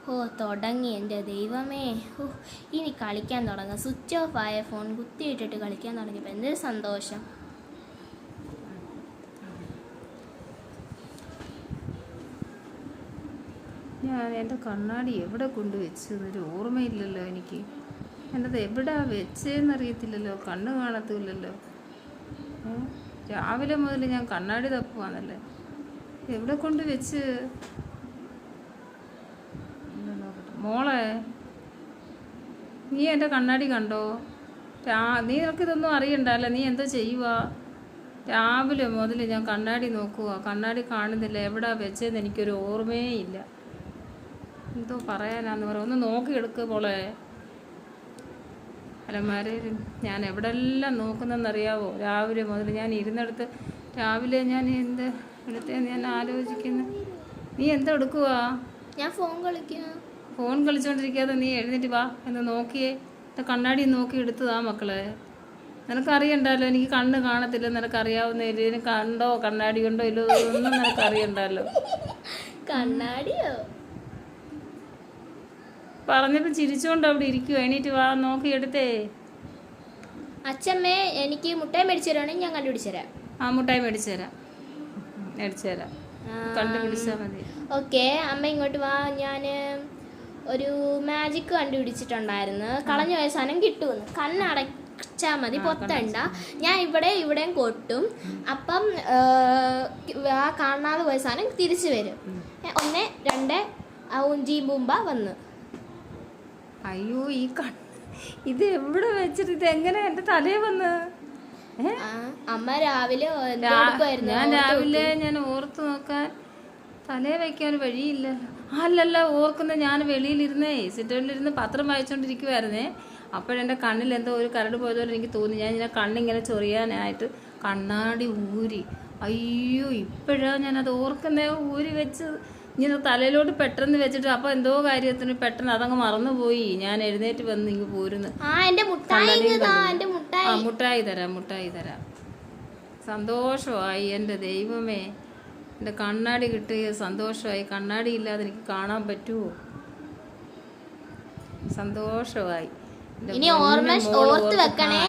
ഓ തുടങ്ങി എൻ്റെ ദൈവമേ. ഓ ഇനി കളിക്കാൻ തുടങ്ങാം. സ്വിച്ച് ഓഫ് ആയ ഫോൺ കുത്തിയിട്ടിട്ട് കളിക്കാൻ തുടങ്ങിയപ്പോൾ എന്തൊരു സന്തോഷം. ഞാൻ എൻ്റെ കണ്ണാടി എവിടെ കൊണ്ടുവച്ചതൊരു ഓർമ്മയില്ലല്ലോ എനിക്ക്. എൻ്റെത് എവിടെ വെച്ചതെന്നറിയത്തില്ലല്ലോ, കണ്ണ് കാണത്തില്ലല്ലോ. രാവിലെ മുതൽ ഞാൻ കണ്ണാടി തപ്പുവാന്നല്ലേ, എവിടെ കൊണ്ട് വെച്ച്. മോളെ, നീ എൻ്റെ കണ്ണാടി കണ്ടോ? നീ നിനക്കിതൊന്നും അറിയണ്ടല്ലോ, നീ എന്തോ ചെയ്യുക? രാവിലെ മുതൽ ഞാൻ കണ്ണാടി നോക്കുക, കണ്ണാടി കാണുന്നില്ല, എവിടെ വെച്ചതെന്ന് എനിക്കൊരു ഓർമ്മയേ ഇല്ല. എന്തോ പറയാനാന്ന് പറയാം, ഒന്ന് നോക്കിയെടുക്ക് മോളെ. അലമാരയിൽ ഞാൻ എവിടെല്ലാം നോക്കുന്നതെന്നറിയാവോ? രാവിലെ മുതൽ ഞാൻ ഇരുന്നെടുത്ത് രാവിലെ ഞാൻ എന്ത് എടുത്തേന്ന് ഞാൻ ആലോചിക്കുന്നു. നീ എന്താ എടുക്കുക? ഞാൻ ഫോൺ കളിക്കുക. ഫോൺ കളിച്ചുകൊണ്ടിരിക്കാതെ നീ എഴുന്നേറ്റ് വാ എന്ന് നോക്കിയേ. കണ്ണാടി നോക്കി എടുത്തതാ മക്കളെ. നിനക്കറിയണ്ടല്ലോ എനിക്ക് കണ്ണ് കാണത്തില്ല, നിനക്കറിയാവുന്ന ഇതിന് കണ്ടോ കണ്ണാടി കൊണ്ടോ ഇല്ലോ ഒന്നും നിനക്കറിയണ്ടല്ലോ. കണ്ണാടിയോ പറഞ്ഞപ്പോൾ ചിരിച്ചുകൊണ്ട് അവിടെ ഇരിക്കുവോ? എണീറ്റ് വാ, നോക്കി എടുത്തേ. അച്ഛമ്മേ, എനിക്ക് മുട്ടായി മേടിച്ചു തരുവാണെങ്കിൽ ഞാൻ കണ്ടുപിടിച്ചു തരാം. ആ മുട്ടായി മേടിച്ചു തരാം, കണ്ടുപിടിച്ചാൽ മതി. ഓക്കെ അമ്മ ഇങ്ങോട്ട് വാ. ഞാൻ ഒരു മാജിക് കണ്ടുപിടിച്ചിട്ടുണ്ടായിരുന്നു. കളഞ്ഞു പോയ സാധനം കിട്ടുമെന്ന്. കണ്ണടച്ചാൽ മതി, പൊത്തണ്ട. ഞാൻ ഇവിടെയും കൊട്ടും. അപ്പം ആ കാണാതെ പോയ സാധനം തിരിച്ചു വരും. 1 2 ഊഞ്ചി ബൂമ്പ വന്ന്. അയ്യോ, ഇത് എവിടെ വെച്ചിട്ട് ഇത് എങ്ങനെ എൻ്റെ തലയിൽ വന്ന്? അമ്മ രാവിലെ ഞാൻ ഓർത്ത് നോക്കാൻ തലേ വയ്ക്കാൻ വഴിയില്ല. അല്ലല്ല, ഓർക്കുന്ന ഞാൻ വെളിയിലിരുന്നേ സിറ്റൗട്ടിലിരുന്ന് പത്രം വായിച്ചുകൊണ്ടിരിക്കുവായിരുന്നേ. അപ്പോഴെൻ്റെ കണ്ണിൽ എന്തോ ഒരു കരട് പോയതുപോലെ എനിക്ക് തോന്നി. ഞാൻ ഇങ്ങനെ കണ്ണിങ്ങനെ ചൊറിയാനായിട്ട് കണ്ണാടി ഊരി. അയ്യോ, ഇപ്പോഴാണ് ഞാനത് ഓർക്കുന്നേ. ഊരി വെച്ച് ഇങ്ങനെ തലയിലോട്ട് പെട്ടെന്ന് വെച്ചിട്ട് അപ്പോൾ എന്തോ കാര്യത്തിന് പെട്ടെന്ന് അതങ്ങ് മറന്നുപോയി. ഞാൻ എഴുന്നേറ്റ് വന്ന് ഇങ്ങ് പോരുന്നു. മുട്ടായി തരാം. സന്തോഷമായി എൻ്റെ ദൈവമേ. എൻ്റെ കണ്ണാടി കിട്ടിയ സന്തോഷമായി. കണ്ണാടി ഇല്ലാതെ എനിക്ക് കാണാൻ പറ്റുമോ? സന്തോഷമായി. ഇനി ഓർത്ത് വെക്കണേ.